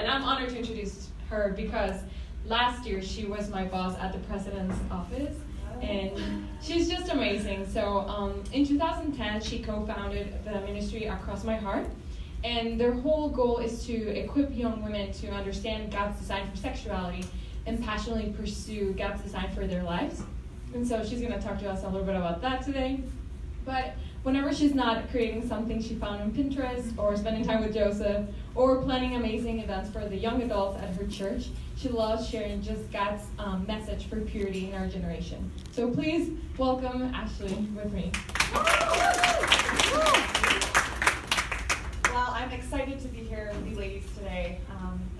And I'm honored to introduce her because last year she was my boss at the president's office, and she's just amazing. So in 2010, she co-founded the ministry Across My Heart, and their whole goal is to equip young women to understand God's design for sexuality and passionately pursue God's design for their lives. And so she's going to talk to us a little bit about that today. But whenever she's not creating something she found on Pinterest or spending time with Joseph or planning amazing events for the young adults at her church, she loves sharing just God's message for purity in our generation. So please welcome Ashley with me. Well, I'm excited to be here with you ladies today,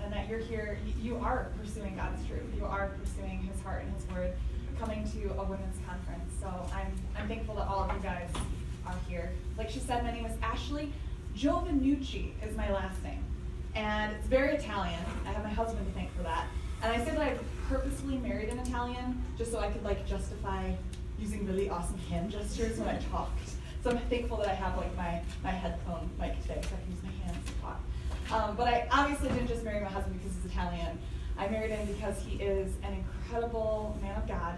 and that you're here. You are pursuing God's truth. You are pursuing His heart and His word, coming to a women's conference. So I'm thankful that all of you guys are here. Like she said, my name is Ashley. Giovannucci is my last name, and it's very Italian. I have my husband to thank for that. And I say that I purposely married an Italian just so I could justify using really awesome hand gestures when I talked. So I'm thankful that I have my headphone mic today so I can use my hands to talk. But I obviously didn't just marry my husband because he's Italian. I married him because he is an incredible man of God,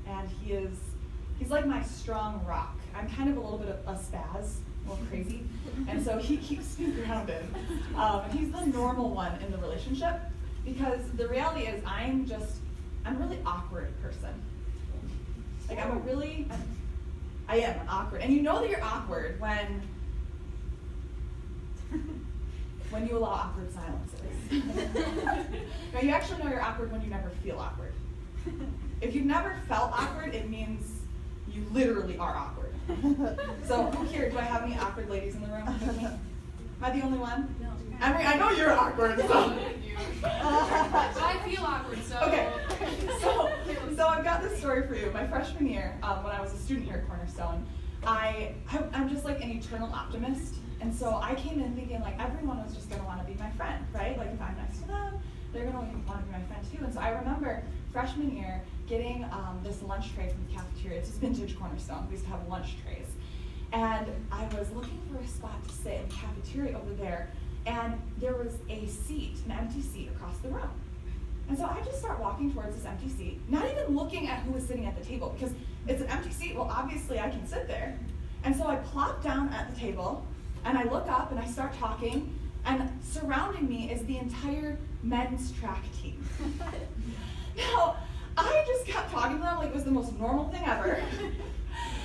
and he's like my strong rock. I'm kind of a little bit of a spaz, a little crazy, and so he keeps me grounded. He's the normal one in the relationship because the reality is I'm a really awkward person. I am awkward. And you know that you're awkward when you allow awkward silences. No, you actually know you're awkward when you never feel awkward. If you've never felt awkward, it means you literally are awkward. So who here, do I have any awkward ladies in the room? Am I the only one? No. Emery, I know you're awkward. So. I feel awkward, so. Okay, so I've got this story for you. My freshman year, when I was a student here at Cornerstone, I'm just like an eternal optimist. And so I came in thinking everyone was just going to want to be my friend, right? If I'm next to them, they're going to want to be my friend too. And so I remember freshman year getting this lunch tray from the cafeteria. It's just vintage Cornerstone. We used to have lunch trays. And I was looking for a spot to sit in the cafeteria over there. And there was an empty seat across the room. And so I just start walking towards this empty seat, not even looking at who was sitting at the table, because it's an empty seat. Well, obviously I can sit there. And so I plop down at the table, and I look up, and I start talking, and surrounding me is the entire men's track team. Now, I just kept talking to them like it was the most normal thing ever.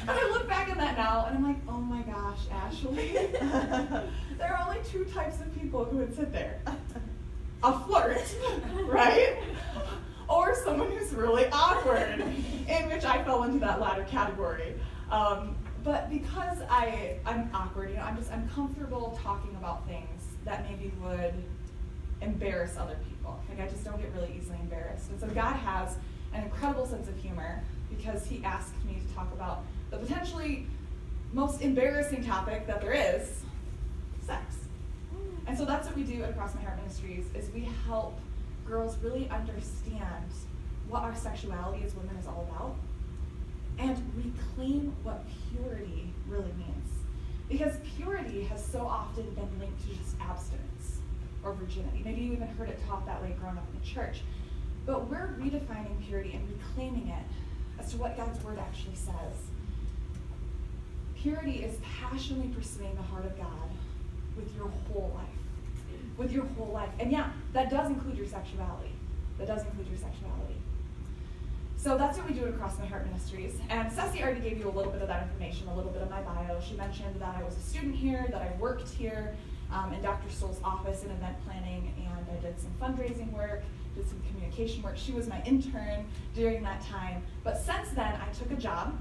And I look back at that now, and I'm like, oh my gosh, Ashley. There are only two types of people who would sit there. A flirt, right? Or someone who's really awkward, in which I fell into that latter category. But because I'm awkward, I'm comfortable talking about things that maybe would embarrass other people. I just don't get really easily embarrassed. And so God has an incredible sense of humor because He asked me to talk about the potentially most embarrassing topic that there is, sex. And so that's what we do at Across My Heart Ministries, is we help girls really understand what our sexuality as women is all about and reclaim what purity really means. Because purity has so often been linked to just abstinence or virginity. Maybe you even heard it taught that way growing up in the church. But we're redefining purity and reclaiming it as to what God's word actually says. Purity is passionately pursuing the heart of God with your whole life. With your whole life. And yeah, that does include your sexuality. So that's what we do at Across My Heart Ministries. And Ceci already gave you a little bit of that information, a little bit of my bio. She mentioned that I was a student here, that I worked here in Dr. Stoll's office in event planning, and I did some fundraising work, did some communication work. She was my intern during that time. But since then, I took a job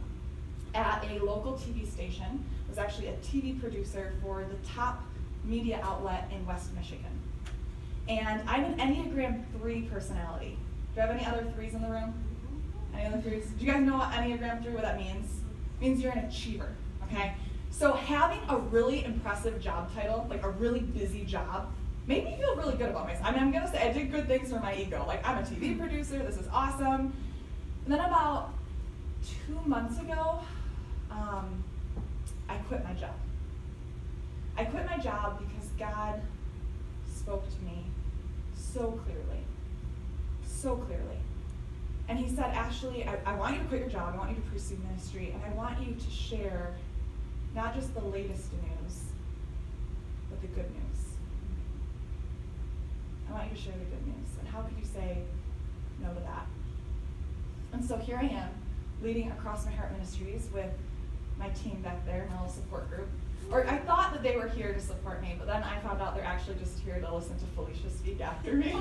at a local TV station. I was actually a TV producer for the top media outlet in West Michigan. And I'm an Enneagram 3 personality. Do I have any other 3s in the room? Any other 3s? Do you guys know what Enneagram 3, what that means? It means you're an achiever, okay? So having a really impressive job title, like a really busy job, made me feel really good about myself. I'm gonna say I did good things for my ego. I'm a TV producer, this is awesome. And then about 2 months ago, I quit my job. I quit my job because God spoke to me so clearly. So clearly. And he said, Ashley, I want you to quit your job, I want you to pursue ministry, and I want you to share not just the latest news, but the good news. I want you to share the good news. And how could you say no to that? And so here I am, leading Across My Heart Ministries with my team back there, my little support group. Or I thought that they were here to support me, but then I found out they're actually just here to listen to Felicia speak after me.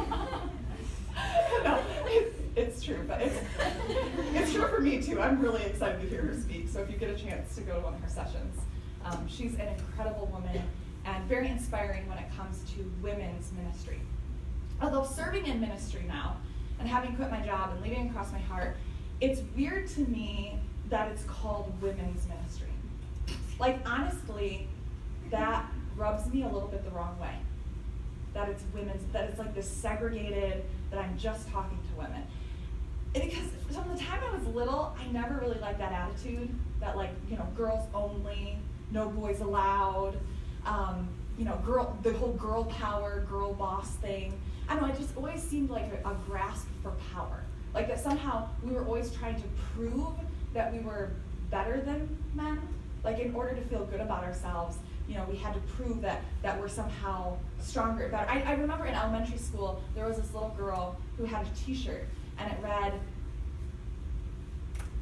No, it's true, but it's true for me too. I'm really excited to hear her speak, so if you get a chance to go to one of her sessions. She's an incredible woman and very inspiring when it comes to women's ministry. Although serving in ministry now, and having quit my job and leading Across My Heart, it's weird to me that it's called women's ministry. Like, honestly, that rubs me a little bit the wrong way. That it's women's, that it's like this segregated, that I'm just talking to women. And because from the time I was little, I never really liked that attitude, that like, girls only, no boys allowed, the whole girl power, girl boss thing. I don't know, it just always seemed like a grasp for power. Like that somehow we were always trying to prove that we were better than men. Like in order to feel good about ourselves, we had to prove that we're somehow stronger, better. I remember in elementary school, there was this little girl who had a t-shirt and it read,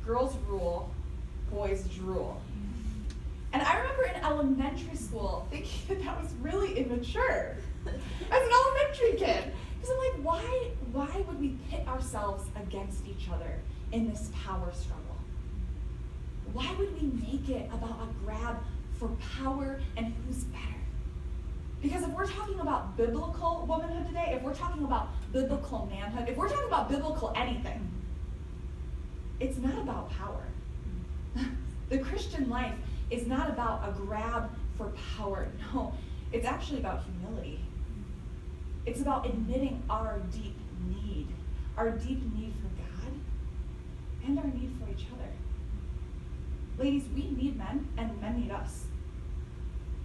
"Girls rule, boys drool." And I remember in elementary school thinking that was really immature as an elementary kid. Because I'm like, why would we pit ourselves against each other in this power struggle? Why would we make it about a grab for power and who's better? Because if we're talking about biblical womanhood today, if we're talking about biblical manhood, if we're talking about biblical anything, it's not about power. The Christian life is not about a grab for power. No, it's actually about humility. It's about admitting our deep need for God and our need for each other. Ladies, we need men and men need us.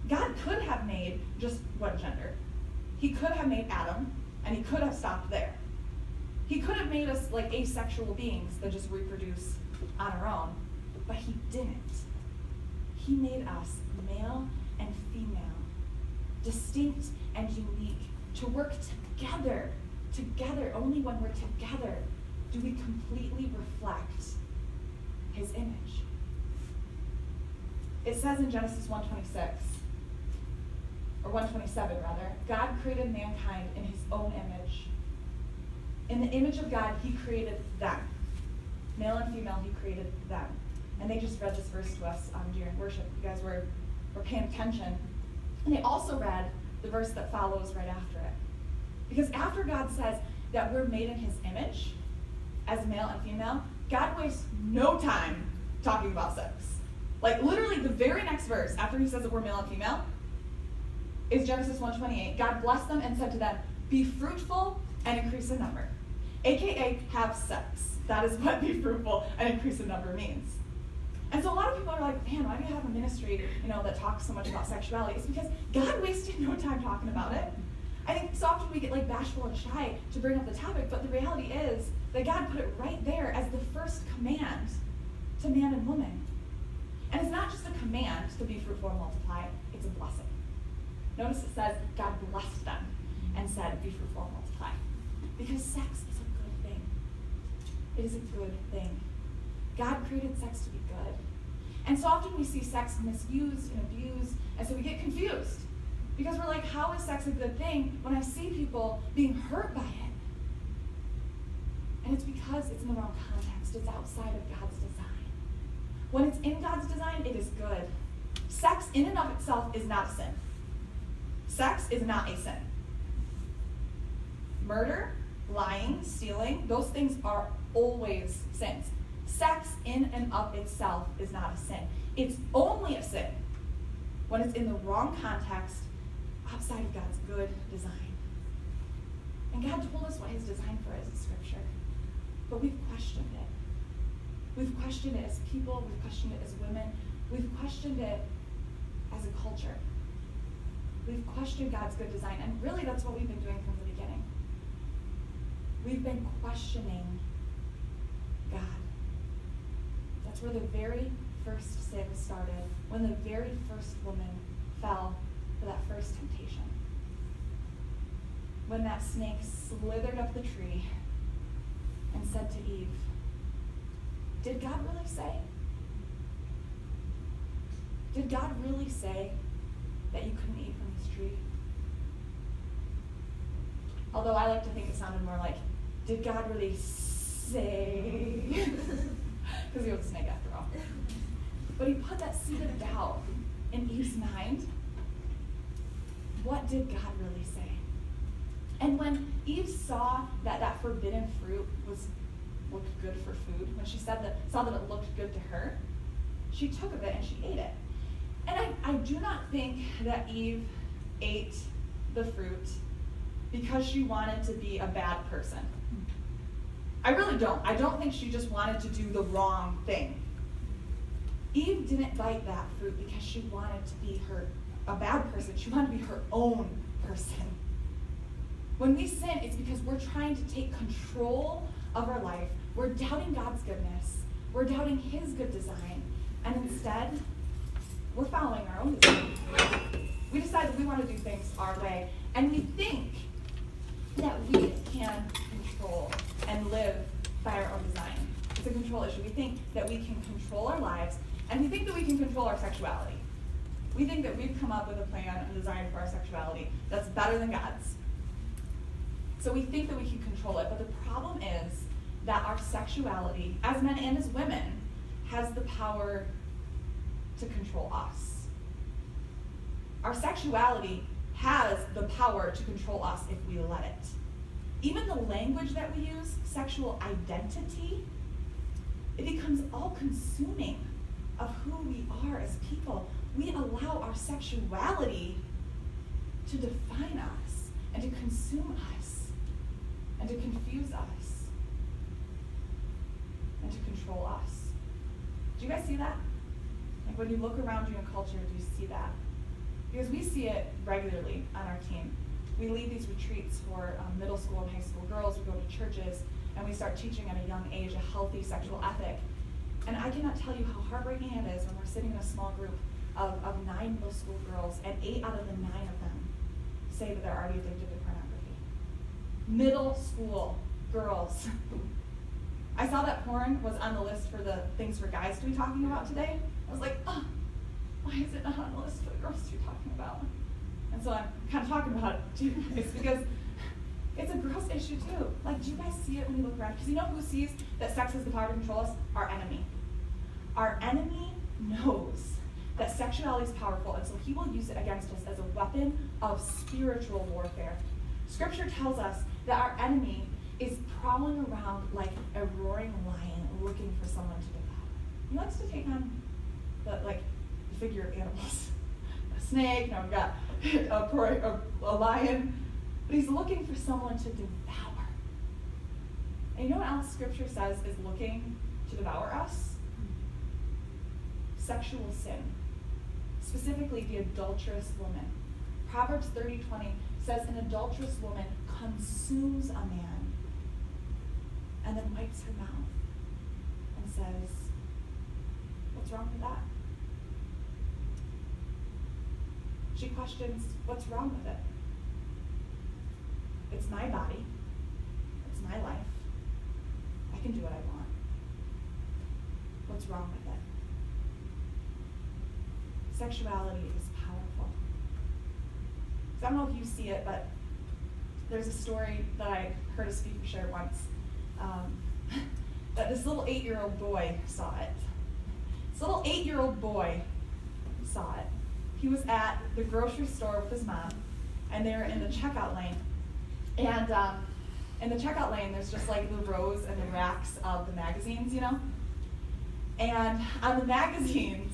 God could have made just one gender. He could have made Adam and he could have stopped there. He could have made us like asexual beings that just reproduce on our own, but he didn't. He made us male and female, distinct and unique, to work together. Together, only when we're together do we completely reflect his image. It says in Genesis 1:26, or 1:27 rather, God created mankind in his own image. In the image of God, he created them. Male and female, he created them. And they just read this verse to us during worship. You guys were paying attention. And they also read the verse that follows right after it. Because after God says that we're made in his image, as male and female, God wastes no time talking about sex. Like literally the very next verse, after he says that we're male and female, is Genesis 1:28. God blessed them and said to them, "Be fruitful and increase in number." AKA have sex. That is what be fruitful and increase in number means. And so a lot of people are like, man, why do you have a ministry, that talks so much about sexuality? It's because God wasted no time talking about it. I think so often we get like bashful and shy to bring up the topic, but the reality is that God put it right there as the first command to man and woman. And it's not just a command to be fruitful and multiply, it's a blessing. Notice it says God blessed them and said, be fruitful and multiply. Because sex is a good thing. It is a good thing. God created sex to be good. And so often we see sex misused and abused, and so we get confused. Because we're like, how is sex a good thing when I see people being hurt by it? And it's because it's in the wrong context. It's outside of God's design. When it's in God's design, it is good. Sex in and of itself is not a sin. Sex is not a sin. Murder, lying, stealing, those things are always sins. Sex in and of itself is not a sin. It's only a sin when it's in the wrong context, outside of God's good design. And God told us what his design for it is in Scripture. But we've questioned it. We've questioned it as people, we've questioned it as women, we've questioned it as a culture. We've questioned God's good design, and really that's what we've been doing from the beginning. we've been questioning God. That's where the very first sin started, when the very first woman fell for that first temptation. When that snake slithered up the tree and said to Eve, did God really say? Did God really say that you couldn't eat from this tree? Although I like to think it sounded more like, did God really say? Because he was a snake after all. But he put that seed of doubt in Eve's mind. What did God really say? And when Eve saw that that forbidden fruit looked good for food, when she saw that it looked good to her, she took of it and she ate it. And I do not think that Eve ate the fruit because she wanted to be a bad person. I really don't. I don't think she just wanted to do the wrong thing. Eve didn't bite that fruit because she wanted to be a bad person. She wanted to be her own person. When we sin, it's because we're trying to take control of our life. We're doubting God's goodness. We're doubting his good design. And instead, we're following our own design. We decide that we want to do things our way. And we think that we can control and live by our own design. It's a control issue. We think that we can control our lives, and we think that we can control our sexuality. We think that we've come up with a plan and design for our sexuality that's better than God's. So we think that we can control it, but the problem is that our sexuality, as men and as women, has the power to control us. Our sexuality has the power to control us if we let it. Even the language that we use, sexual identity, it becomes all-consuming of who we are as people. We allow our sexuality to define us and to consume us and to confuse us and to control us. Do you guys see that? Like when you look around you in culture, do you see that? Because we see it regularly on our team. We lead these retreats for middle school and high school girls. We go to churches and we start teaching at a young age a healthy sexual ethic. And I cannot tell you how heartbreaking it is when we're sitting in a small group of 9 middle school girls and 8 out of the 9 of them say that they're already addicted to pornography. Middle school girls. I saw that porn was on the list for the things for guys to be talking about today. I was like, oh, why is it not on the list for the girls to be talking about? And so I'm kind of talking about it to you guys because it's a gross issue too. Like, do you guys see it when you look around? Because you know who sees that sex has the power to control us? Our enemy. Our enemy knows that sexuality is powerful, and so he will use it against us as a weapon of spiritual warfare. Scripture tells us that our enemy is prowling around like a roaring lion looking for someone to devour. He likes to take on the figure of animals. A snake, now we've got a lion, but he's looking for someone to devour. And you know what else Scripture says is looking to devour us? Sexual sin. Specifically, the adulterous woman. Proverbs 30:20 says an adulterous woman consumes a man and then wipes her mouth and says, what's wrong with that? She questions, what's wrong with it? It's my body. It's my life. I can do what I want. What's wrong with it? Sexuality is powerful. So I don't know if you see it, but there's a story that I heard a speaker share once, that this little 8-year-old boy saw it. This little 8-year-old boy saw it. He was at the grocery store with his mom, and they were in the checkout lane. And in the checkout lane, there's just like the rows and the racks of the magazines, you know? And on the magazines,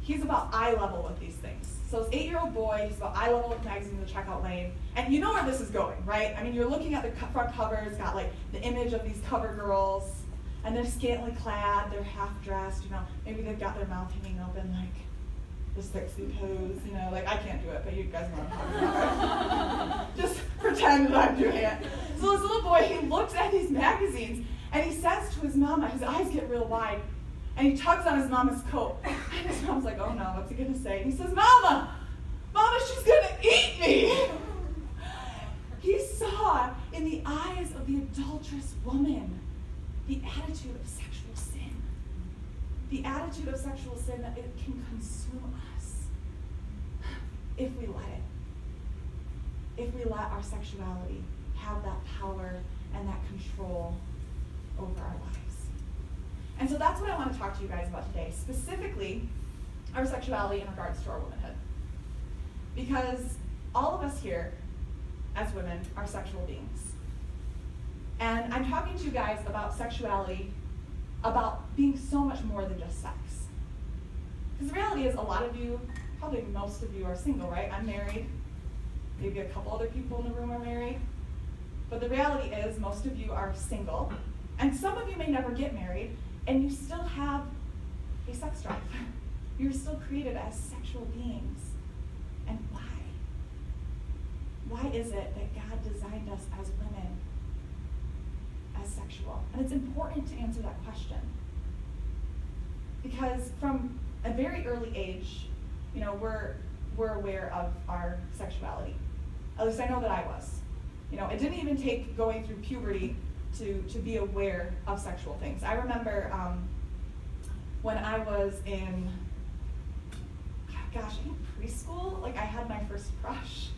he's about eye level with these things. So this 8-year-old boy, he's about eye level with magazines in the checkout lane. And you know where this is going, right? I mean, you're looking at the front cover. It's got like the image of these cover girls, and they're scantily clad, they're half dressed, you know. Maybe they've got their mouth hanging open like the sexy pose, you know. Like, I can't do it, but you guys know what I'm talking about, right? Just pretend that I'm doing it. So this little boy But he looks at these magazines and he says to his mama, his eyes get real wide, and he tugs on his mama's coat. And his mom's like, oh no, what's he gonna say? And he says, Mama, she's gonna eat me. He saw in the eyes of the adulterous woman the attitude of sexual sin. The attitude of sexual sin that it can consume us if we let it. If we let our sexuality have that power and that control over our lives. And so that's what I want to talk to you guys about today, specifically our sexuality in regards to our womanhood. Because all of us here, as women, are sexual beings. And I'm talking to you guys about sexuality, about being so much more than just sex. Because the reality is a lot of you, probably most of you are single, right? I'm married. Maybe a couple other people in the room are married. But the reality is most of you are single. And some of you may never get married, and you still have a sex drive. You're still created as sexual beings. And why? Why is it that God designed us as women as sexual? And it's important to answer that question. Because from a very early age, we're aware of our sexuality. At least I know that I was. It didn't even take going through puberty to be aware of sexual things. I remember when I was in, I think preschool, I had my first crush.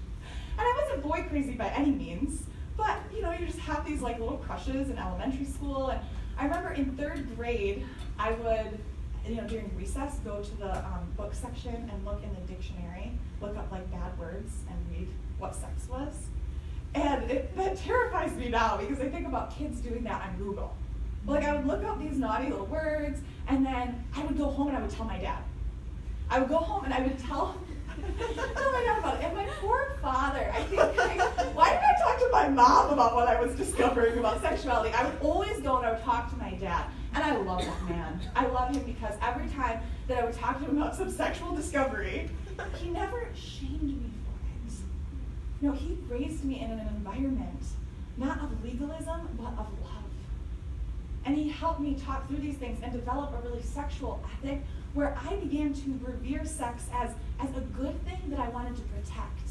And I wasn't boy crazy by any means, but you just have these little crushes in elementary school. And I remember in 3rd grade, I would, during recess, go to the book section and look in the dictionary, look up bad words and read what sex was. And that terrifies me now because I think about kids doing that on Google. I would look up these naughty little words, and then I would go home and I would tell my dad. I would go home and I would tell my dad about it. And my poor father, I think, why did I talk to my mom about what I was discovering about sexuality? I would always go and I would talk to my dad. And I love that man. I love him because every time that I would talk to him about some sexual discovery, he never shamed me for it. He raised me in an environment, not of legalism, but of love. And he helped me talk through these things and develop a really sexual ethic where I began to revere sex as a good thing that I wanted to protect.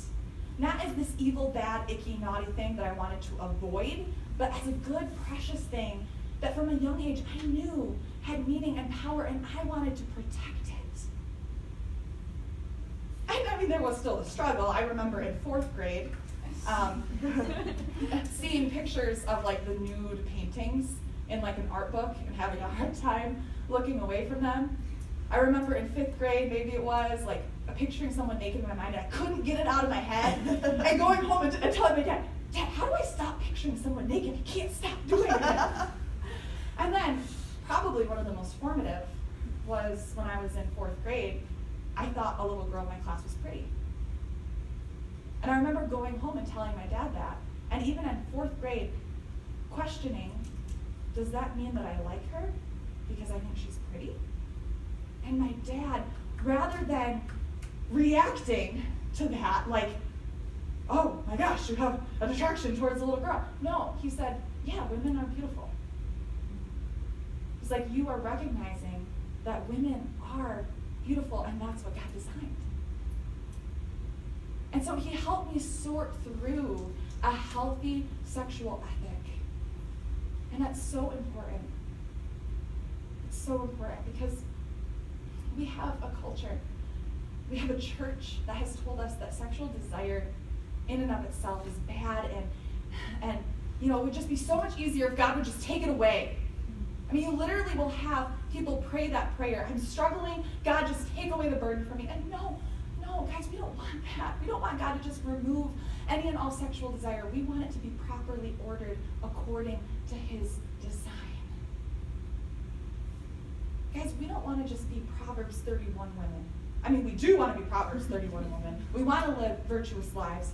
Not as this evil, bad, icky, naughty thing that I wanted to avoid, but as a good, precious thing that from a young age I knew had meaning and power, and I wanted to protect it. And there was still a struggle. I remember in 4th grade seeing pictures of the nude paintings in an art book and having a hard time looking away from them. I remember in 5th grade, maybe it was, picturing someone naked in my mind, and I couldn't get it out of my head. And going home and telling my dad, how do I stop picturing someone naked? I can't stop doing it. And then, probably one of the most formative was when I was in 4th grade, I thought a little girl in my class was pretty. And I remember going home and telling my dad that. And even in 4th grade, questioning, does that mean that I like her because I think she's pretty? And my dad, rather than reacting to that, oh my gosh, you have an attraction towards a little girl. No, he said, yeah, women are beautiful. He's like, you are recognizing that women are beautiful, and that's what God designed. And so he helped me sort through a healthy sexual ethic. And that's so important. It's so important because we have a culture, we have a church that has told us that sexual desire in and of itself is bad, and it would just be so much easier if God would just take it away. You literally will have people pray that prayer. I'm struggling, God, just take away the burden from me. And no, guys, we don't want that. We don't want God to just remove any and all sexual desire. We want it to be properly ordered according to his design. Guys, we don't want to just be Proverbs 31 women. We do want to be Proverbs 31 women. We want to live virtuous lives.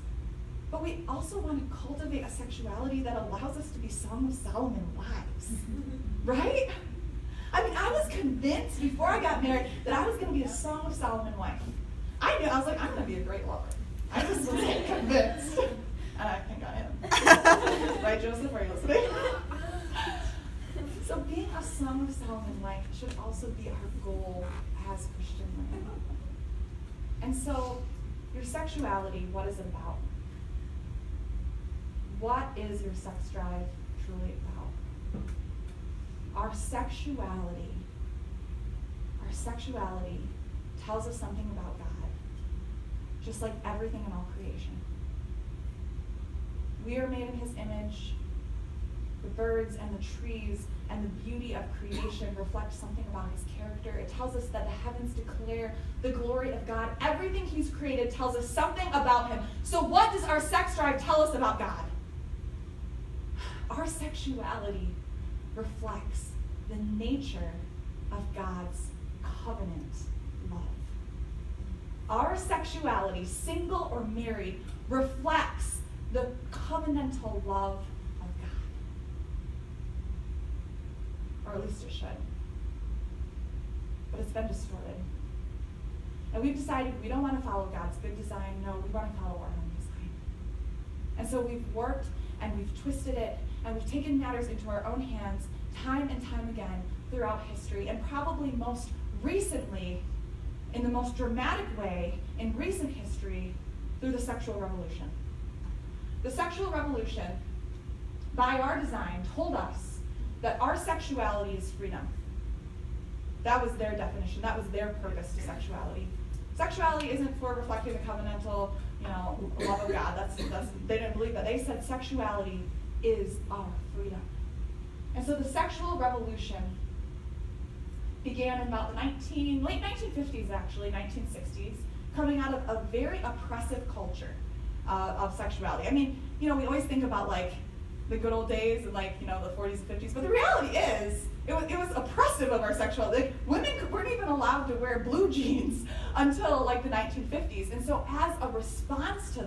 But we also want to cultivate a sexuality that allows us to be Song of Solomon wives. Right? I was convinced before I got married that I was going to be a Song of Solomon wife. I was like, I'm going to be a great lover. I just was convinced. And I think I am. Right, Joseph? Are you listening? So being a Song of Solomon wife should also be our goal as Christian women. And so, your sexuality, what is it about? What is your sex drive truly about? Our sexuality tells us something about God, just like everything in all creation. We are made in His image. The birds and the trees and the beauty of creation reflect something about His character. It tells us that the heavens declare the glory of God. Everything He's created tells us something about Him. So what does our sex drive tell us about God? Our sexuality reflects the nature of God's covenant love. Our sexuality, single or married, reflects the covenantal love of God. Or at least it should. But it's been distorted. And we've decided we don't want to follow God's good design. No, we want to follow our own design. And so we've worked and we've twisted it and we've taken matters into our own hands time and time again throughout history, and probably most recently, in the most dramatic way in recent history, through the sexual revolution. The sexual revolution, by our design, told us that our sexuality is freedom. That was their definition. That was their purpose to sexuality. Sexuality isn't for reflecting the covenantal, love of God. They didn't believe that. They said sexuality is our freedom. And so the sexual revolution began in about the late 1950s, actually, 1960s, coming out of a very oppressive culture of sexuality. I mean, we always think about the good old days and the 40s and 50s, but the reality is it was oppressive of our sexuality. Women weren't even allowed to wear blue jeans until the 1950s. And so as a response to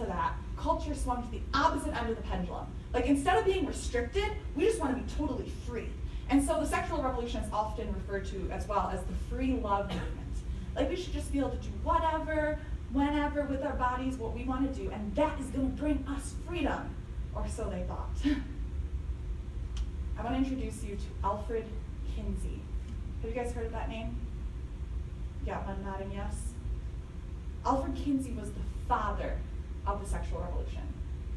that, culture swung to the opposite end of the pendulum. Instead of being restricted, we just want to be totally free. And so the sexual revolution is often referred to as well as the free love movement. We should just be able to do whatever, whenever with our bodies, what we want to do, and that is going to bring us freedom, or so they thought. I want to introduce you to Alfred Kinsey. Have you guys heard of that name? Got one nodding yes? Alfred Kinsey was the father of the sexual revolution.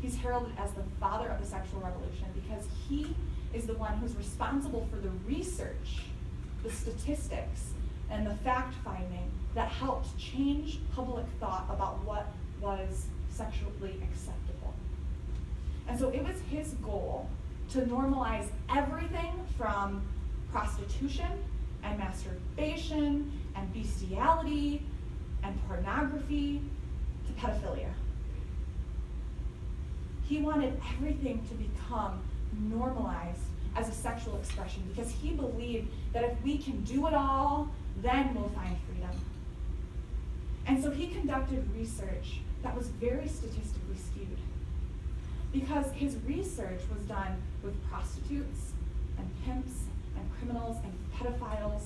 He's heralded as the father of the sexual revolution because he is the one who's responsible for the research, the statistics, and the fact-finding that helped change public thought about what was sexually acceptable. And so it was his goal to normalize everything from prostitution and masturbation and bestiality and pornography to pedophilia. He wanted everything to become normalized as a sexual expression because he believed that if we can do it all, then we'll find freedom. And so he conducted research that was very statistically skewed because his research was done with prostitutes and pimps and criminals and pedophiles.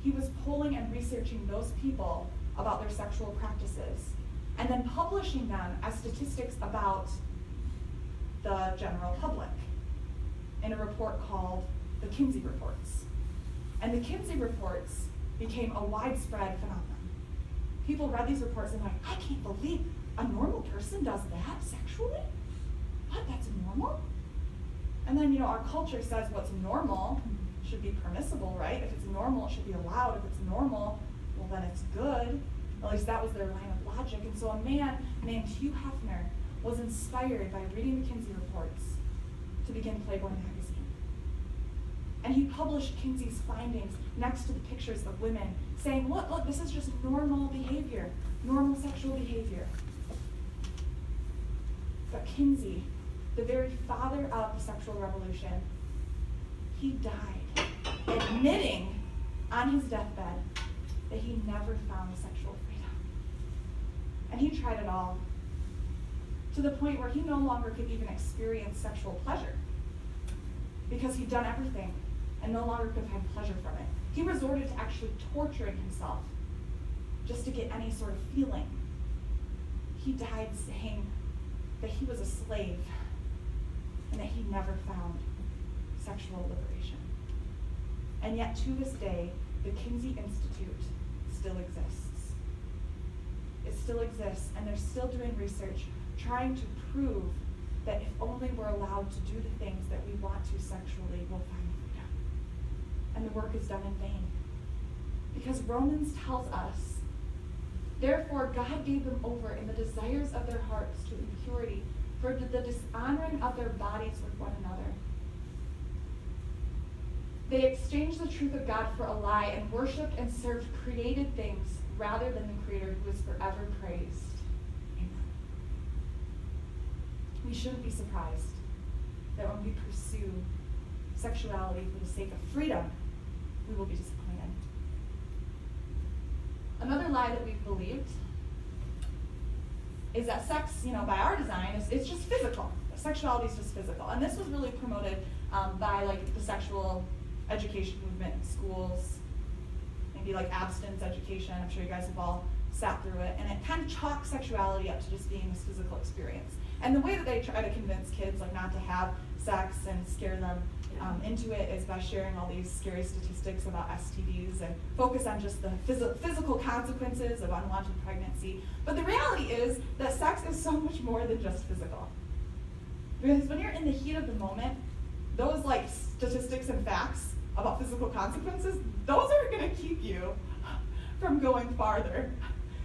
He was polling and researching those people about their sexual practices and then publishing them as statistics about the general public in a report called the Kinsey Reports. And the Kinsey Reports became a widespread phenomenon. People read these reports and I can't believe a normal person does that sexually? What, that's normal? And then, our culture says what's normal should be permissible, right? If it's normal, it should be allowed. If it's normal, well, then it's good. At least that was their line of logic. And so a man named Hugh Hefner was inspired by reading the Kinsey Reports to begin Playboy magazine. And he published Kinsey's findings next to the pictures of women, saying, look, this is just normal behavior, normal sexual behavior. But Kinsey, the very father of the sexual revolution, he died, admitting on his deathbed that he never found sexual freedom. And he tried it all, to the point where he no longer could even experience sexual pleasure because he'd done everything and no longer could find pleasure from it. He resorted to actually torturing himself just to get any sort of feeling. he died saying that he was a slave and that he never found sexual liberation. And yet to this day, the Kinsey Institute still exists. It still exists, and they're still doing research trying to prove that if only we're allowed to do the things that we want to sexually, we'll find freedom. And the work is done in vain. Because Romans tells us, therefore God gave them over in the desires of their hearts to impurity, for the dishonoring of their bodies with one another. They exchanged the truth of God for a lie and worshipped and served created things rather than the Creator who is forever praised. Amen. We shouldn't be surprised that when we pursue sexuality for the sake of freedom, we will be disappointed. Another lie that we've believed is that sex, by our design, it's just physical. Sexuality is just physical. And this was really promoted by the sexual education movement in schools, maybe abstinence education. I'm sure you guys have all sat through it. And it kind of chalks sexuality up to just being this physical experience. And the way that they try to convince kids not to have sex and scare them into it is by sharing all these scary statistics about STDs and focus on just the physical consequences of unwanted pregnancy. But the reality is that sex is so much more than just physical. Because when you're in the heat of the moment, those statistics and facts about physical consequences, those are going to keep you from going farther.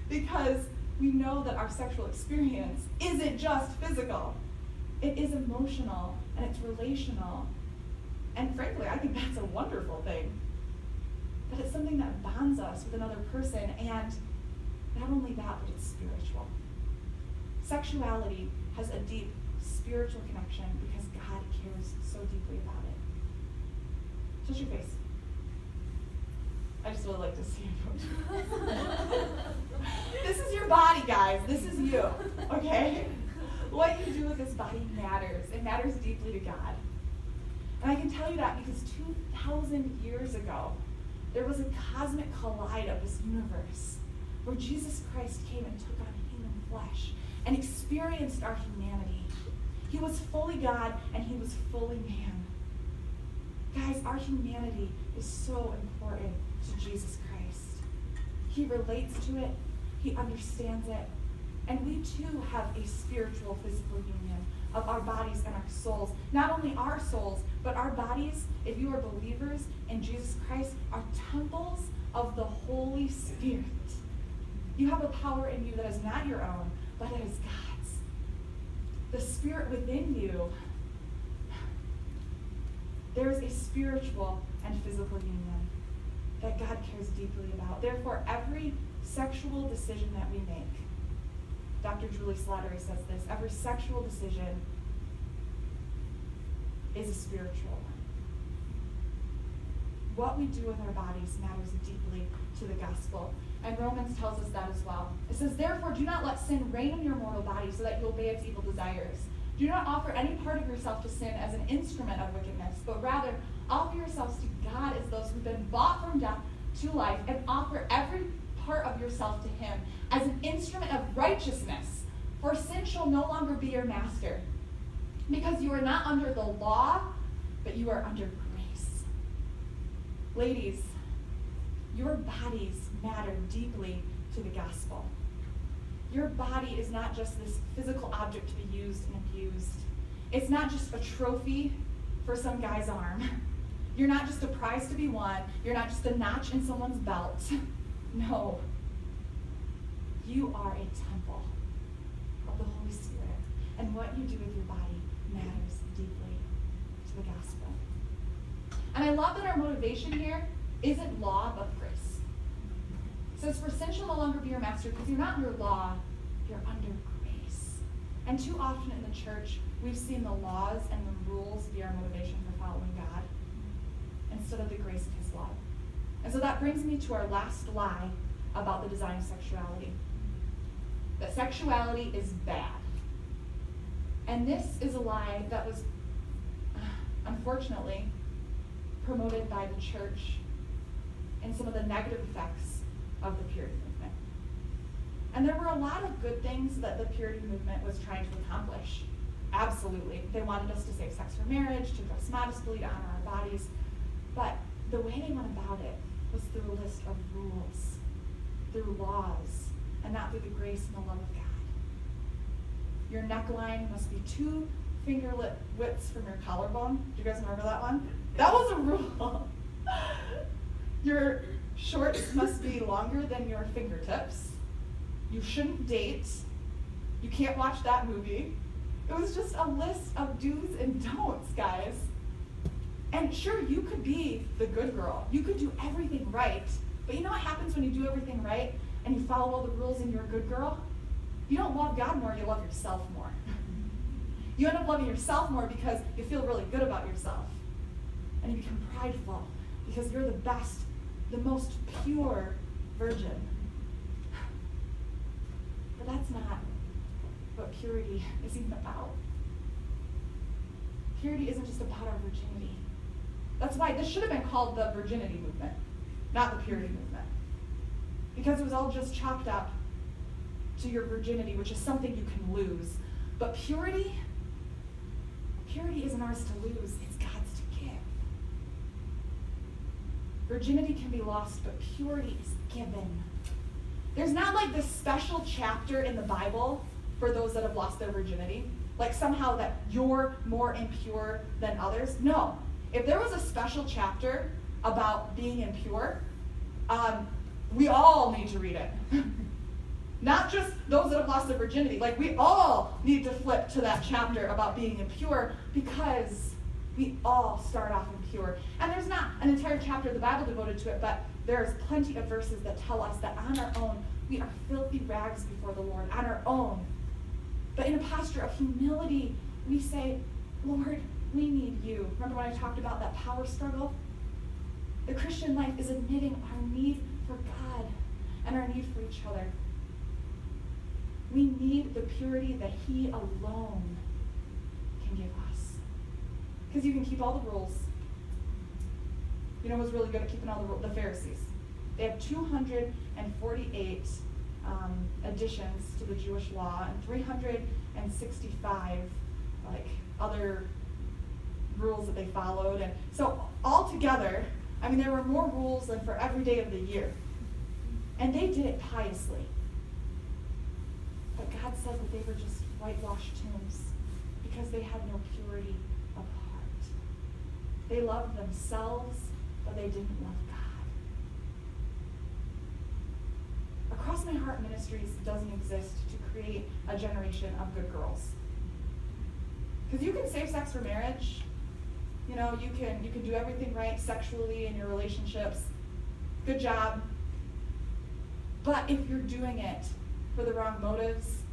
Because we know that our sexual experience isn't just physical. It is emotional and it's relational. And frankly, I think that's a wonderful thing. That it's something that bonds us with another person, and not only that, but it's spiritual. Sexuality has a deep spiritual connection because God cares so deeply about it. Touch your face. I just really like to see you. This is your body, guys. This is you, okay? What you do with this body matters. It matters deeply to God. And I can tell you that because 2,000 years ago, there was a cosmic collide of this universe where Jesus Christ came and took on human flesh and experienced our humanity. He was fully God and he was fully man. Guys, our humanity is so important to Jesus Christ. He relates to it, he understands it, and we too have a spiritual, physical union of our bodies and our souls. Not only our souls, but our bodies, if you are believers in Jesus Christ, are temples of the Holy Spirit. You have a power in you that is not your own, but it is God's. The Spirit within you, there is a spiritual and physical union that God cares deeply about. Therefore, every sexual decision that we make, Dr. Julie Slattery says this, every sexual decision is a spiritual one. What we do with our bodies matters deeply to the gospel. And Romans tells us that as well. It says, therefore, do not let sin reign in your mortal body so that you obey its evil desires. Do not offer any part of yourself to sin as an instrument of wickedness, but rather offer yourselves to God as those who've been bought from death to life, and offer every part of yourself to him as an instrument of righteousness. For sin shall no longer be your master, because you are not under the law, but you are under grace. Ladies, your bodies matter deeply to the gospel. Your body is not just this physical object to be used and abused. It's not just a trophy for some guy's arm. You're not just a prize to be won. You're not just a notch in someone's belt. No. You are a temple of the Holy Spirit. And what you do with your body matters deeply to the gospel. And I love that our motivation here isn't law, but grace. It says, for sin shall no longer be your master, because you're not under law, you're under grace. And too often in the church, we've seen the laws and the rules be our motivation for following God, instead of the grace of his love. And so that brings me to our last lie about the design of sexuality. That sexuality is bad. And this is a lie that was, unfortunately, promoted by the church and some of the negative effects of the Puritan movement. And there were a lot of good things that the purity movement was trying to accomplish. Absolutely. They wanted us to save sex for marriage, to dress modestly, to honor our bodies. But the way they went about it was through a list of rules, through laws, and not through the grace and the love of God. Your neckline must be 2 finger widths from your collarbone. Do you guys remember that one? That was a rule. Your shorts must be longer than your fingertips. You shouldn't date. You can't watch that movie. It was just a list of do's and don'ts, guys. And sure, you could be the good girl. You could do everything right. But you know what happens when you do everything right and you follow all the rules and you're a good girl? You don't love God more, you love yourself more. You end up loving yourself more because you feel really good about yourself. And you become prideful because you're the best, the most pure virgin. But that's not what purity is even about. Purity isn't just about our virginity. That's why this should have been called the virginity movement, not the purity movement. Because it was all just chopped up to your virginity, which is something you can lose. But purity isn't ours to lose, it's God's to give. Virginity can be lost, but purity is given. There's not like this special chapter in the Bible for those that have lost their virginity, like somehow that you're more impure than others. No. If there was a special chapter about being impure, we all need to read it. Not just those that have lost their virginity. Like, we all need to flip to that chapter about being impure because we all start off impure. And there's not an entire chapter of the Bible devoted to it, but there's plenty of verses that tell us that on our own, we are filthy rags before the Lord, on our own. But in a posture of humility, we say, Lord, we need you. Remember when I talked about that power struggle? The Christian life is admitting our need for God and our need for each other. We need the purity that He alone can give us. Because you can keep all the rules. You know who's really good at keeping all the rules? The Pharisees. They have 248 additions to the Jewish law and 365 other rules that they followed. And so altogether, there were more rules than for every day of the year. And they did it piously. But God said that they were just whitewashed tombs because they had no purity of heart. They loved themselves, but they didn't love God. Across My Heart Ministries doesn't exist to create a generation of good girls. Because you can save sex for marriage. You can do everything right sexually in your relationships. Good job. But if you're doing it for the wrong motives,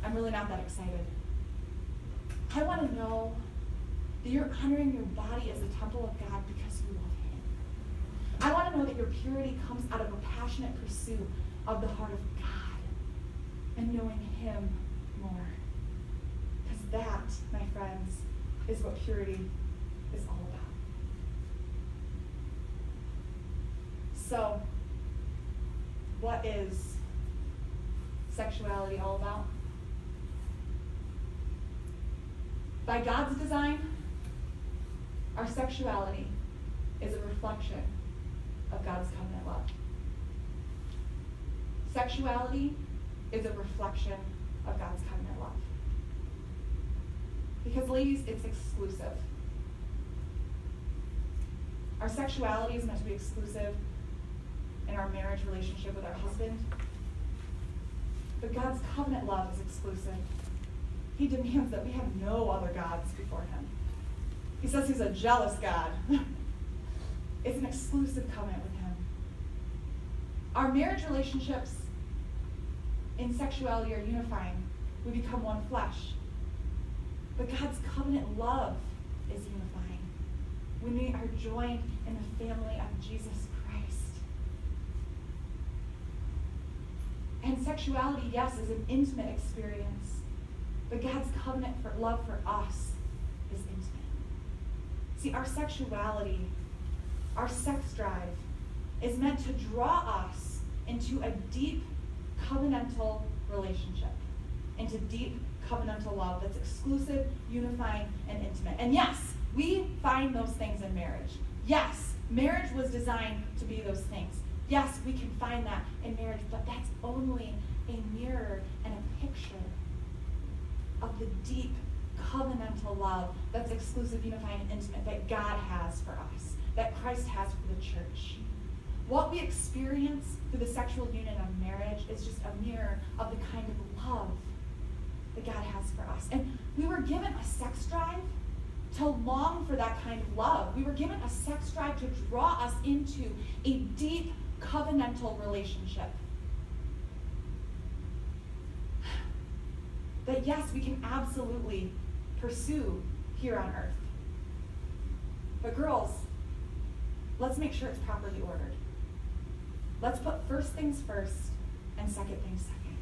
I'm really not that excited. I want to know that you're honoring your body as a temple of God because you love Him. I want to know that your purity comes out of a passionate pursuit of the heart of God and knowing Him more. Because that, my friends, is what purity is all about. So, what is sexuality all about? By God's design, our sexuality is a reflection of God's covenant love. Sexuality is a reflection of God's covenant love. Because, ladies, it's exclusive. Our sexuality is meant to be exclusive in our marriage relationship with our husband. But God's covenant love is exclusive. He demands that we have no other gods before Him. He says He's a jealous God. It's an exclusive covenant with Him. Our marriage relationships in sexuality are unifying. We become one flesh. But God's covenant love is unifying when we are joined in the family of Jesus Christ. And sexuality, yes, is an intimate experience. But God's covenant for love for us is intimate. See, our sexuality, our sex drive, is meant to draw us into a deep covenantal relationship, into deep covenantal love that's exclusive, unifying, and intimate. And yes, we find those things in marriage. Yes, marriage was designed to be those things. Yes, we can find that in marriage, but that's only a mirror and a picture of the deep covenantal love that's exclusive, unifying, and intimate that God has for us, that Christ has for the church. What we experience through the sexual union of marriage is just a mirror of the kind of love that God has for us. And we were given a sex drive to long for that kind of love. We were given a sex drive to draw us into a deep covenantal relationship. That yes, we can absolutely pursue here on earth. But girls, let's make sure it's properly ordered. Let's put first things first and second things second.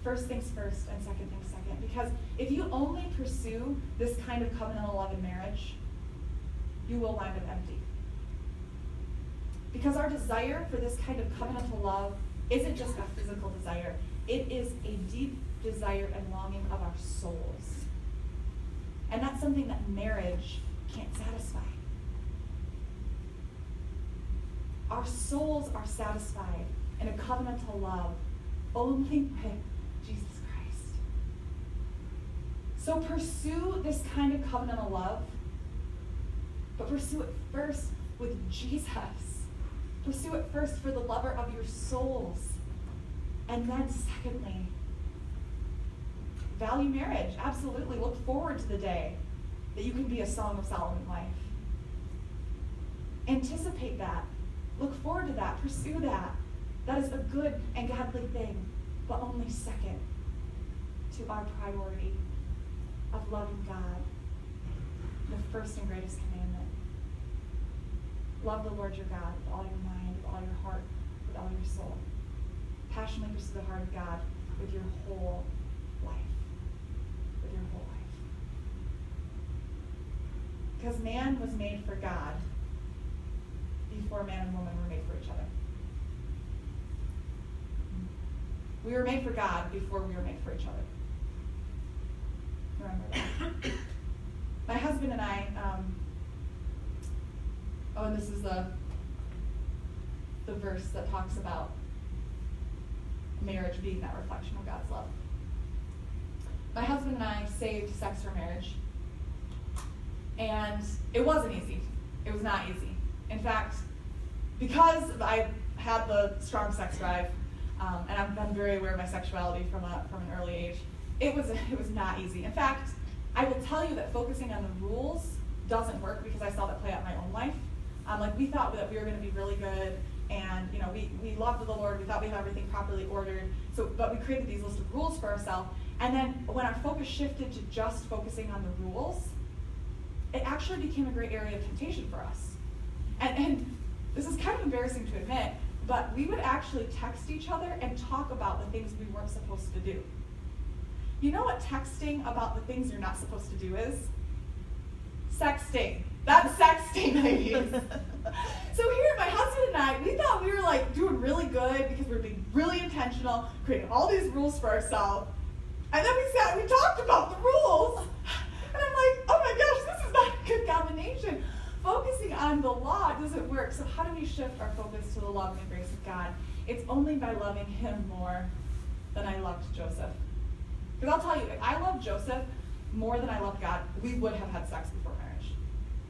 First things first and second things second. Because if you only pursue this kind of covenantal love in marriage, you will wind up empty. Because our desire for this kind of covenantal love isn't just a physical desire. It is a deep desire and longing of our souls. And that's something that marriage can't satisfy. Our souls are satisfied in a covenantal love only with Jesus Christ. So pursue this kind of covenantal love, but pursue it first with Jesus. Pursue it first for the lover of your souls. And then secondly, value marriage. Absolutely. Look forward to the day that you can be a Song of Solomon wife. Anticipate that. Look forward to that. Pursue that. That is a good and godly thing, but only second to our priority of loving God, the first and greatest commandment. Love the Lord your God with all your mind, with all your heart, with all your soul. Passionately pursue the heart of God with your whole life. With your whole life. Because man was made for God before man and woman were made for each other. We were made for God before we were made for each other. Remember that. My husband and I, and this is the verse that talks about marriage being that reflection of God's love. My husband and I saved sex for marriage. And it wasn't easy. It was not easy. In fact, because I had the strong sex drive, and I've been very aware of my sexuality from an early age, it was not easy. In fact, I will tell you that focusing on the rules doesn't work because I saw that play out in my own life. We thought that we were going to be really good, and we loved the Lord. We thought we had everything properly ordered. But we created these list of rules for ourselves. And then when our focus shifted to just focusing on the rules, it actually became a great area of temptation for us. And this is kind of embarrassing to admit, but we would actually text each other and talk about the things we weren't supposed to do. You know what texting about the things you're not supposed to do is? Sexting. That's sexting, ladies. So here, my husband and I, we thought we were doing really good because we were being really intentional, creating all these rules for ourselves. And then we talked about the rules. And I'm like, oh my gosh, this is not a good combination. Focusing on the law doesn't work. So how do we shift our focus to the love and grace of God? It's only by loving him more than I loved Joseph. Because I'll tell you, if I loved Joseph more than I loved God, we would have had sex before marriage.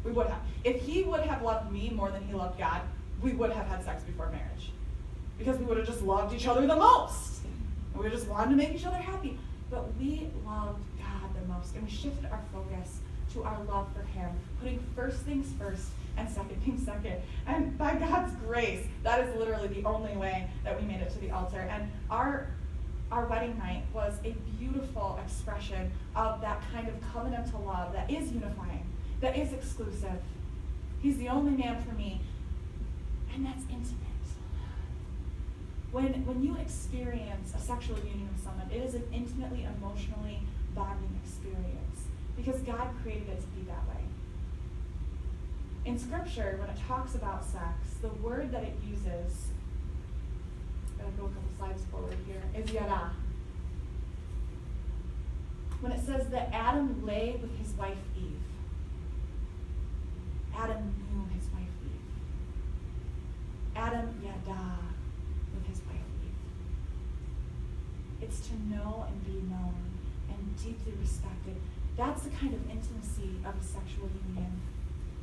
We would have. If he would have loved me more than he loved God, we would have had sex before marriage. Because we would have just loved each other the most. And we just wanted to make each other happy. But we loved God the most. And we shifted our focus to our love for him, putting first things first and second things second. And by God's grace, that is literally the only way that we made it to the altar. And our wedding night was a beautiful expression of that kind of covenantal love that is unifying, that is exclusive. He's the only man for me. And that's intimate. When you experience a sexual union with someone, it is an intimately, emotionally bonding experience because God created it to be that way. In Scripture, when it talks about sex, the word that it uses gotta go a couple slides forward here, is yada. When it says that Adam lay with his wife Eve, Adam knew his wife Eve. Adam yada with his wife Eve. It's to know and be known and deeply respected. That's the kind of intimacy of a sexual union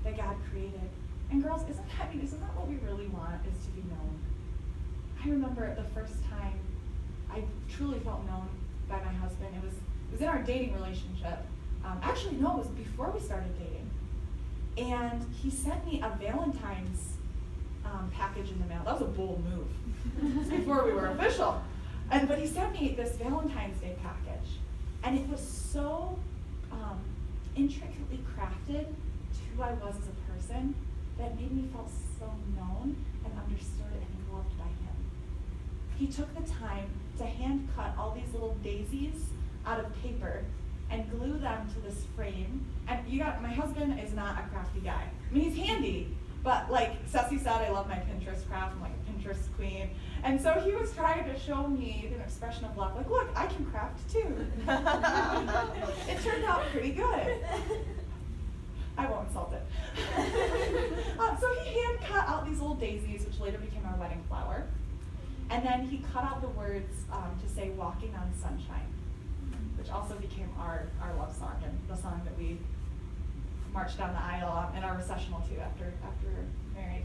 that God created. And girls, isn't that what we really want, is to be known? I remember the first time I truly felt known by my husband. It was in our dating relationship. Actually, no, it was before we started dating. And he sent me a Valentine's package in the mail. That was a bold move. It was before we were official. But he sent me this Valentine's Day package. And it was so intricately crafted to who I was as a person that made me feel so known and understood and loved by him. He took the time to hand cut all these little daisies out of paper and glue them to this frame. And my husband is not a crafty guy. I mean, he's handy, but like Ceci said, I love my Pinterest craft. I'm like a Pinterest queen. And so he was trying to show me an expression of love, like, look, I can craft too. It turned out pretty good. I won't insult it. So he hand cut out these little daisies, which later became our wedding flower. And then he cut out the words to say walking on sunshine, which also became our love song and the song that we marched down the aisle in our recessional to after we were married.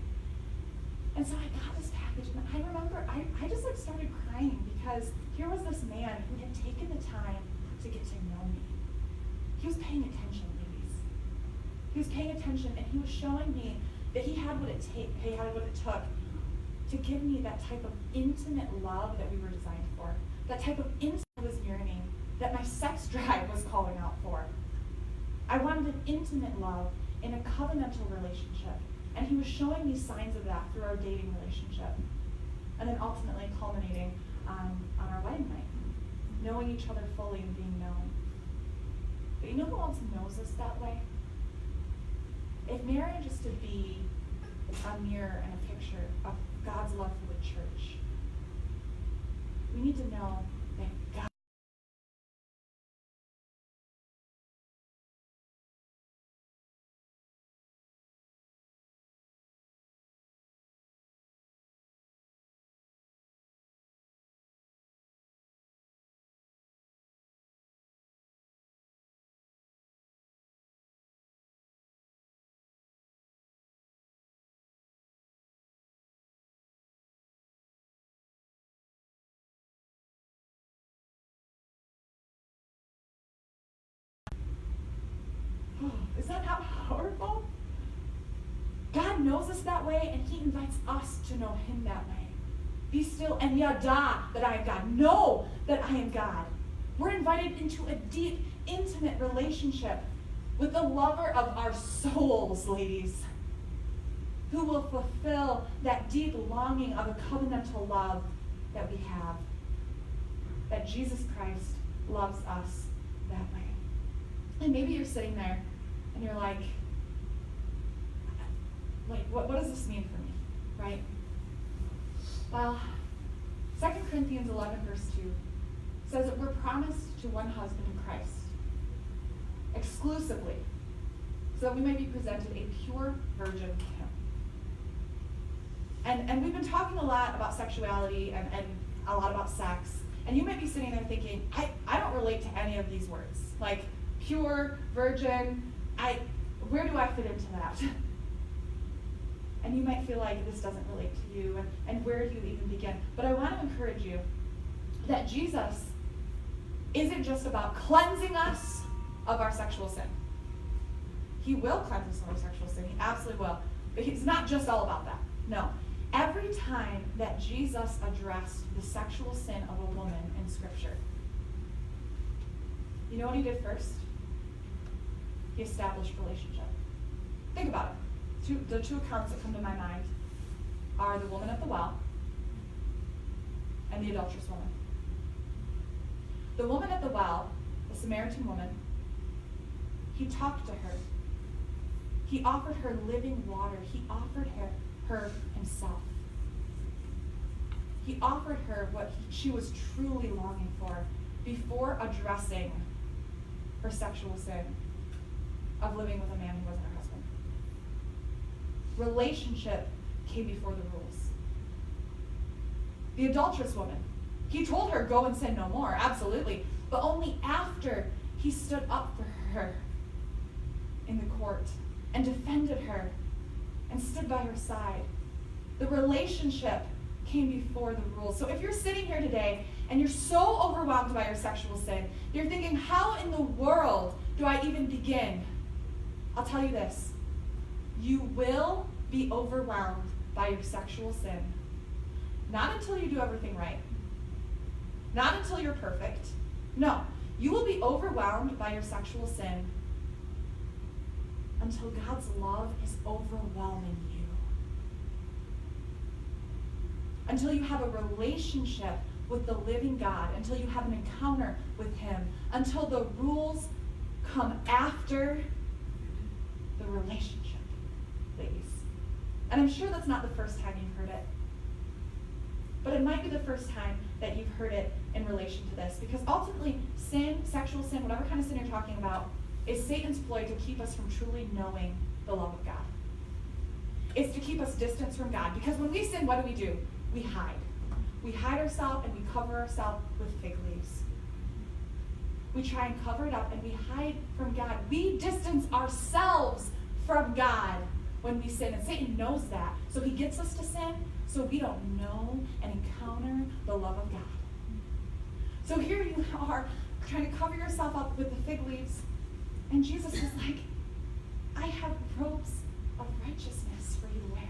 And so I got this package, and I remember I just like started crying because here was this man who had taken the time to get to know me. He was paying attention, ladies. He was paying attention, and he was showing me that he had what it took to give me that type of intimate love that we were designed for, that type of intimacy I was yearning, that my sex drive was calling out for. I wanted an intimate love in a covenantal relationship, and he was showing me signs of that through our dating relationship, and then ultimately culminating on our wedding night, knowing each other fully and being known. But you know who else knows us that way? If marriage is to be a mirror and a picture of God's love for the church, we need to know that God is that not powerful? God knows us that way, and he invites us to know him that way. Be still and yada that I am God. Know that I am God. We're invited into a deep, intimate relationship with the lover of our souls, ladies, who will fulfill that deep longing of a covenantal love that we have, that Jesus Christ loves us that way. And maybe you're sitting there and you're like, what does this mean for me, right? Well, 2 Corinthians 11, verse 2 says that we're promised to one husband in Christ, exclusively, so that we may be presented a pure virgin to him. And we've been talking a lot about sexuality and a lot about sex, and you might be sitting there thinking, I don't relate to any of these words, like pure, virgin, where do I fit into that? And you might feel like this doesn't relate to you, and where do you even begin? But I want to encourage you that Jesus isn't just about cleansing us of our sexual sin. He will cleanse us of our sexual sin. He absolutely will. But it's not just all about that. No. Every time that Jesus addressed the sexual sin of a woman in Scripture, you know what he did first? He established relationship. Think about it. The two accounts that come to my mind are the woman at the well and the adulterous woman. The woman at the well, the Samaritan woman, he talked to her. He offered her living water. He offered her himself. he offered her what she was truly longing for before addressing her sexual sin of living with a man who wasn't her husband. Relationship came before the rules. The adulterous woman, he told her, go and sin no more, absolutely, but only after he stood up for her in the court and defended her and stood by her side. The relationship came before the rules. So if you're sitting here today and you're so overwhelmed by your sexual sin, you're thinking, how in the world do I even begin? I'll tell you this. You will be overwhelmed by your sexual sin. Not until you do everything right. Not until you're perfect. No, you will be overwhelmed by your sexual sin until God's love is overwhelming you. Until you have a relationship with the living God, until you have an encounter with him, until the rules come after the relationship, ladies. And I'm sure that's not the first time you've heard it. But it might be the first time that you've heard it in relation to this. Because ultimately, sin, sexual sin, whatever kind of sin you're talking about, is Satan's ploy to keep us from truly knowing the love of God. It's to keep us distant from God. Because when we sin, what do? We hide. We hide ourselves and we cover ourselves with fig leaves. We try and cover it up and we hide from God. We distance ourselves from God when we sin. And Satan knows that. So he gets us to sin so we don't know and encounter the love of God. So here you are trying to cover yourself up with the fig leaves. And Jesus is like, I have robes of righteousness for you to wear.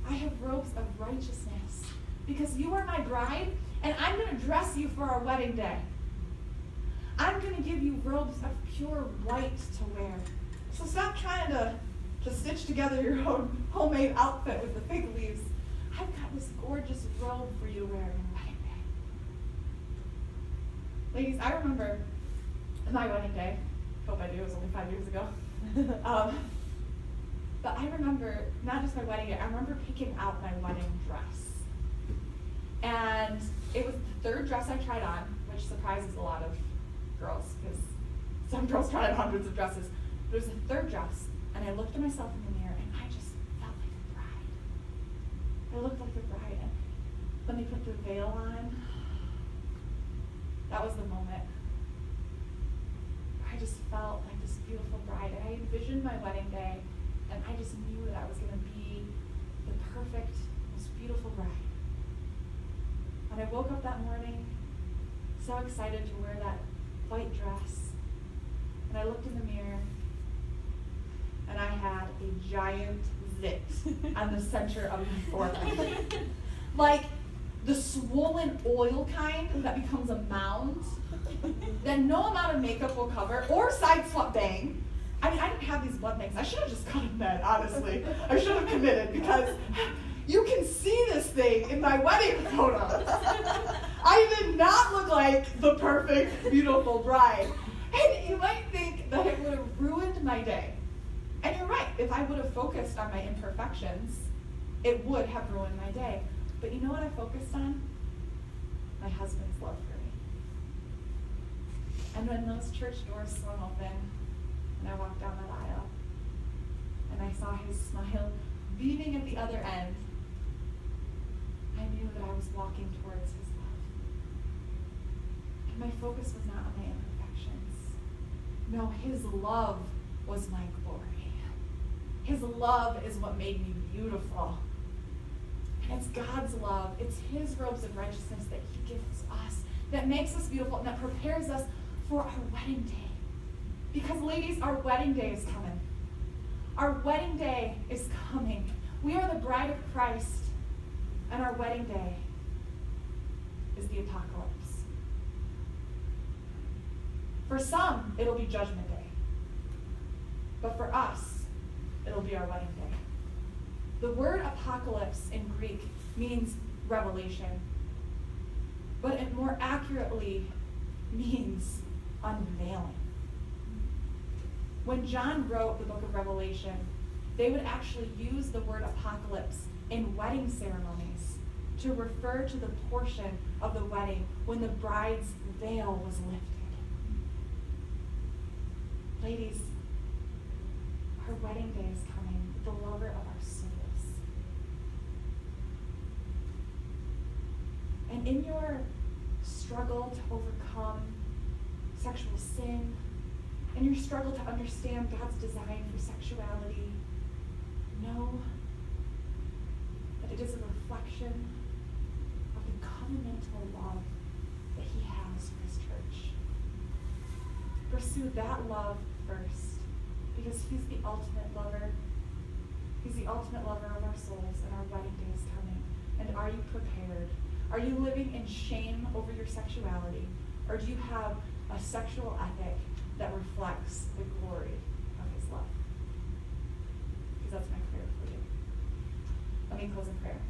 I have robes of righteousness because you are my bride and I'm going to dress you for our wedding day. I'm going to give you robes of pure white to wear. So stop trying to stitch together your own homemade outfit with the fig leaves. I've got this gorgeous robe for you to wear on wedding day. Ladies, I remember my wedding day. Hope I do, it was only 5 years ago. But I remember, not just my wedding day, I remember picking out my wedding dress. And it was the third dress I tried on, which surprises a lot of girls, because some girls try on hundreds of dresses. But it was the third dress, and I looked at myself in the mirror, and I just felt like a bride. I looked like a bride, and when they put the veil on, that was the moment. I just felt like this beautiful bride, and I envisioned my wedding day, and I just knew that I was going to be the perfect, most beautiful bride. And I woke up that morning so excited to wear that white dress, and I looked in the mirror, and I had a giant zit on the center of my forehead. Like the swollen oil kind that becomes a mound that no amount of makeup will cover, or side swap bang. I mean, I didn't have these blood bangs. I should have just cut them then, honestly. I should have committed, because you can see this thing in my wedding photos. I did not look like the perfect, beautiful bride. And you might think that it would have ruined my day. And you're right. If I would have focused on my imperfections, it would have ruined my day. But you know what I focused on? My husband's love for me. And when those church doors swung open, and I walked down that aisle, and I saw his smile beaming at the other end, I knew that I was walking towards his love. And my focus was not on my imperfections. No, his love was my glory. His love is what made me beautiful. And it's God's love. It's his robes of righteousness that he gives us, that makes us beautiful, and that prepares us for our wedding day. Because, ladies, our wedding day is coming. Our wedding day is coming. We are the bride of Christ, and our wedding day is the apocalypse. For some, it'll be Judgment Day. But for us, it'll be our wedding day. The word apocalypse in Greek means revelation, but it more accurately means unveiling. When John wrote the book of Revelation, they would actually use the word apocalypse in wedding ceremonies to refer to the portion of the wedding when the bride's veil was lifted. Ladies, our wedding day is coming, the lover of our souls. And in your struggle to overcome sexual sin, in your struggle to understand God's design for sexuality, know that it is a reflection of the covenantal love that he has for his church. Pursue that love first, because he's the ultimate lover. He's the ultimate lover of our souls, and our wedding day is coming. And are you prepared? Are you living in shame over your sexuality? Or do you have a sexual ethic that reflects the glory of his love? Because that's my prayer for you. Let me close in prayer.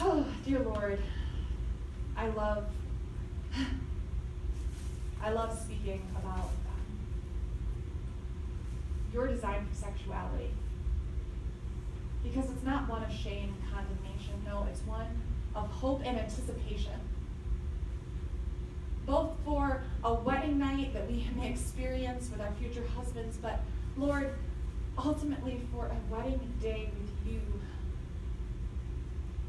Oh, dear Lord, I love speaking about your design for sexuality. Because it's not one of shame and condemnation. No, it's one of hope and anticipation. Both for a wedding night that we may experience with our future husbands, but Lord, ultimately for a wedding day with you,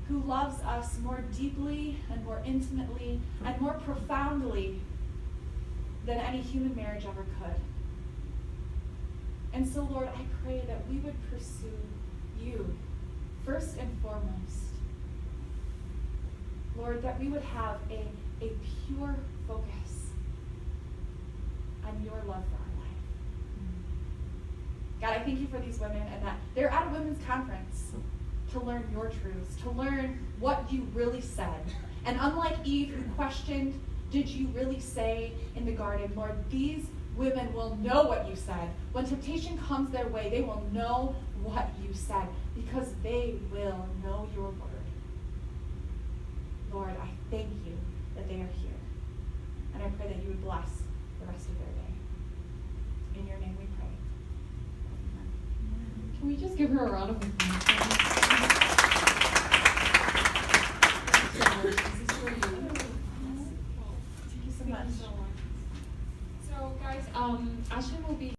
who loves us more deeply and more intimately and more profoundly than any human marriage ever could. And so, Lord, I pray that we would pursue you first and foremost. Lord, that we would have a pure focus on your love for our life. God, I thank you for these women and that they're at a women's conference to learn your truths, to learn what you really said. And unlike Eve, who questioned, did you really say in the garden, Lord, these women will know what you said. When temptation comes their way, they will know what you said because they will know your word. Lord, I thank you that they are here. And I pray that you would bless the rest of their day. In your name we pray. Amen. Can we just give her a round of applause?